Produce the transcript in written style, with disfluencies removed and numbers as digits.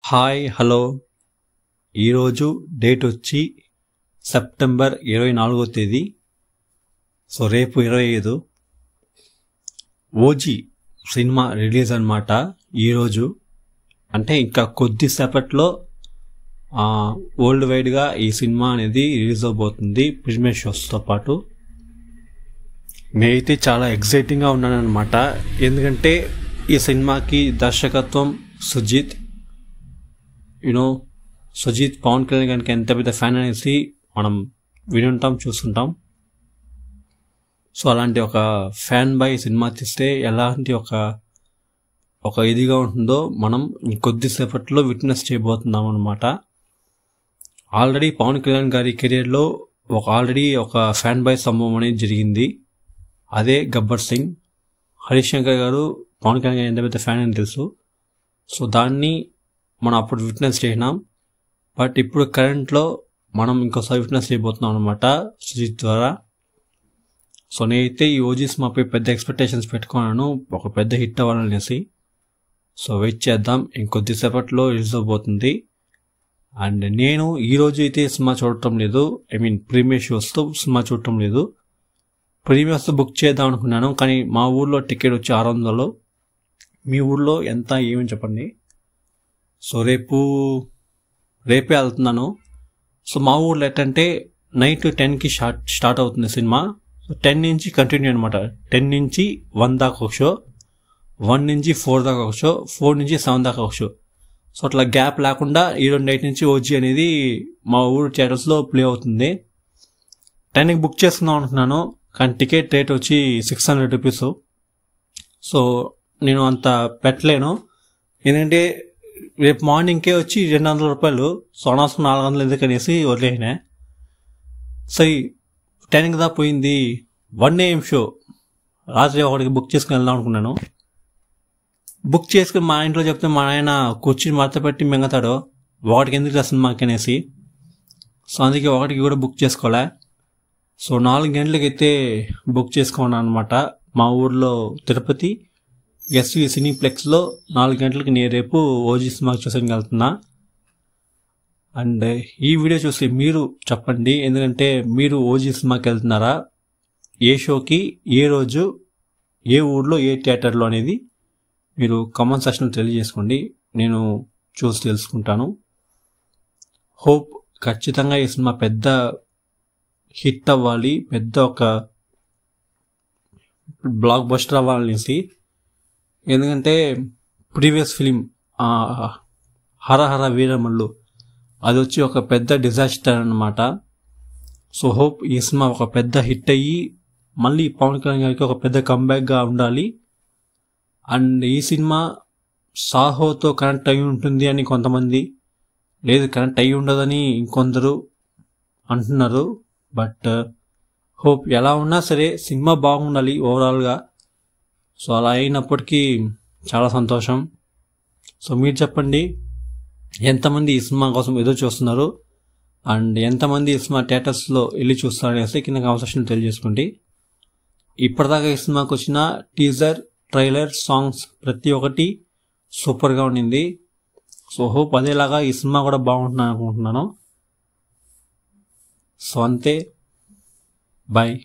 Hi hello ఈరోజు date వచ్చి September 24వ తేదీ. సో రేపు 25 ఓజీ సినిమా రిలీజ్ అన్నమాట. ఈరోజు అంటే ఇంకా కొద్దిసేపట్లో వరల్డ్ వైడ్గా ఈ సినిమా అనేది రిలీజ్ అవబోతుంది ప్రీమియర్ షోస్తో పాటు. నేనైతే చాలా ఎక్సైటింగ్గా ఉన్నాను అనమాట, ఎందుకంటే ఈ సినిమాకి దర్శకత్వం సుజిత్. సుజిత్ పవన్ కళ్యాణ్ గారికి ఎంత పెద్ద ఫ్యాన్ అనేసి మనం వినుంటాం, చూస్తుంటాం. సో అలాంటి ఒక ఫ్యాన్ బై సినిమా తీస్తే ఎలాంటి ఒక ఇదిగా ఉంటుందో మనం కొద్దిసేపట్లో విట్నెస్ చేయబోతున్నాం అనమాట. ఆల్రెడీ పవన్ కళ్యాణ్ గారి కెరీర్లో ఆల్రెడీ ఒక ఫ్యాన్ బై సంభవం అనేది జరిగింది. అదే గబ్బర్ సింగ్. హరీష్ శంకర్ గారు పవన్ కళ్యాణ్ గారు ఎంత పెద్ద ఫ్యాన్ అని తెలుసు. సో దాన్ని మనం అప్పుడు విట్నెస్ చేసినాం. బట్ ఇప్పుడు కరెంట్లో మనం ఇంకోసారి విట్నెస్ చేయబోతున్నాం అనమాట సుజిత్ ద్వారా. సో నేనైతే ఈ ఓజీ సినిమాపై పెద్ద ఎక్స్పెక్టేషన్స్ పెట్టుకున్నాను, ఒక పెద్ద హిట్ అవ్వాలనేసి. సో వెయిట్ చేద్దాం, ఇంకొద్దిసేపట్లో రిలీజ్ అవబోతుంది. అండ్ నేను ఈరోజు అయితే సినిమా చూడటం లేదు, ప్రీమియర్ షోస్తో సినిమా చూడటం లేదు. ప్రీమియర్స్తో బుక్ చేద్దాం అనుకున్నాను, కానీ మా ఊర్లో టికెట్ వచ్చి 600. మీ ఊర్లో ఎంత ఏమని చెప్పండి. సో రేపే వెళ్తున్నాను. సో మా ఊర్లో ఎట్టంటే నైట్ 10కి స్టార్ట్ అవుతుంది సినిమా. సో 10 నుంచి కంటిన్యూ అనమాట. 10 నుంచి 1 దాకా ఒక షో, 1 నుంచి 4 దాకా ఒక షో, 4 నుంచి 7 దాకా ఒక షో. సో అట్లా గ్యాప్ లేకుండా ఈరోజు నైట్ నుంచి ఓజీ అనేది మా ఊరు థియేటర్స్లో ప్లే అవుతుంది. 10కి బుక్ చేసుకుందాం అనుకున్నాను, కానీ టికెట్ రేట్ వచ్చి 600 రూపీస్. సో నేను అంత పెట్టలేను, ఎందుకంటే రేపు మార్నింగ్కే వచ్చి 200 రూపాయలు. సో అనవసరం 400 ఎందుకనేసి వదిలేసినా. సరే 10కి దా పోయింది, 1 AM షో. రాత్రి 1కి బుక్ చేసుకుని వెళ్దాం అనుకున్నాను. బుక్ చేసుకుని మా ఇంట్లో చెప్తే మా ఆయన కూర్చుని మడత పెట్టి మింగతాడు, 1కి ఎందుకు సినిమాకి అనేసి. సో అందుకే 1కి కూడా బుక్ చేసుకోలే. సో 4 గంటలకి అయితే బుక్ చేసుకున్నాను అనమాట. మా ఊర్లో తిరుపతి ఎస్వి సినీప్లెక్స్లో 4 గంటలకి నేను రేపు ఓజీ సినిమాకి చూసానికి వెళ్తున్నా. అండ్ ఈ వీడియో చూసి మీరు చెప్పండి, ఎందుకంటే మీరు ఓజీ సినిమాకి వెళ్తున్నారా, ఏ షోకి, ఏ రోజు, ఏ ఊర్లో, ఏ థియేటర్లో అనేది మీరు కామెంట్ సెక్షన్లో తెలియజేసుకోండి. నేను చూసి తెలుసుకుంటాను. హోప్ ఖచ్చితంగా ఈ సినిమా పెద్ద హిట్ అవ్వాలి, పెద్ద ఒక బ్లాక్ బస్టర్ అవ్వాలనేసి. ఎందుకంటే ప్రీవియస్ ఫిలిం హరహర వీరమల్లు అది వచ్చి ఒక పెద్ద డిజాస్టర్ అన్నమాట. సో హోప్ ఈ సినిమా ఒక పెద్ద హిట్ అయ్యి మళ్ళీ పవన్ కళ్యాణ్ గారికి ఒక పెద్ద కంబ్యాక్గా ఉండాలి. అండ్ ఈ సినిమా సాహోతో కనెక్ట్ అయి ఉంటుంది అని కొంతమంది, లేదు కనెక్ట్ అయ్యి ఉండదని ఇంకొందరు అంటున్నారు. బట్ హోప్ ఎలా ఉన్నా సరే సినిమా బాగుండాలి ఓవరాల్గా. సో అలా అయినప్పటికీ చాలా సంతోషం. సో మీరు చెప్పండి, ఎంతమంది ఈ సినిమా కోసం ఎదురు చూస్తున్నారు, అండ్ ఎంతమంది ఈ సినిమా థియేటర్స్లో వెళ్ళి చూస్తారనేసి కింద కామెంట్ సెక్షన్లో తెలియజేసుకోండి. ఇప్పటిదాకా ఈ సినిమాకి వచ్చిన టీజర్, ట్రైలర్, సాంగ్స్ ప్రతి ఒక్కటి సూపర్గా ఉండింది. సో హోప్ అదేలాగా ఈ సినిమా కూడా బాగుంటుంది అనుకుంటున్నాను. సో అంతే, బాయ్.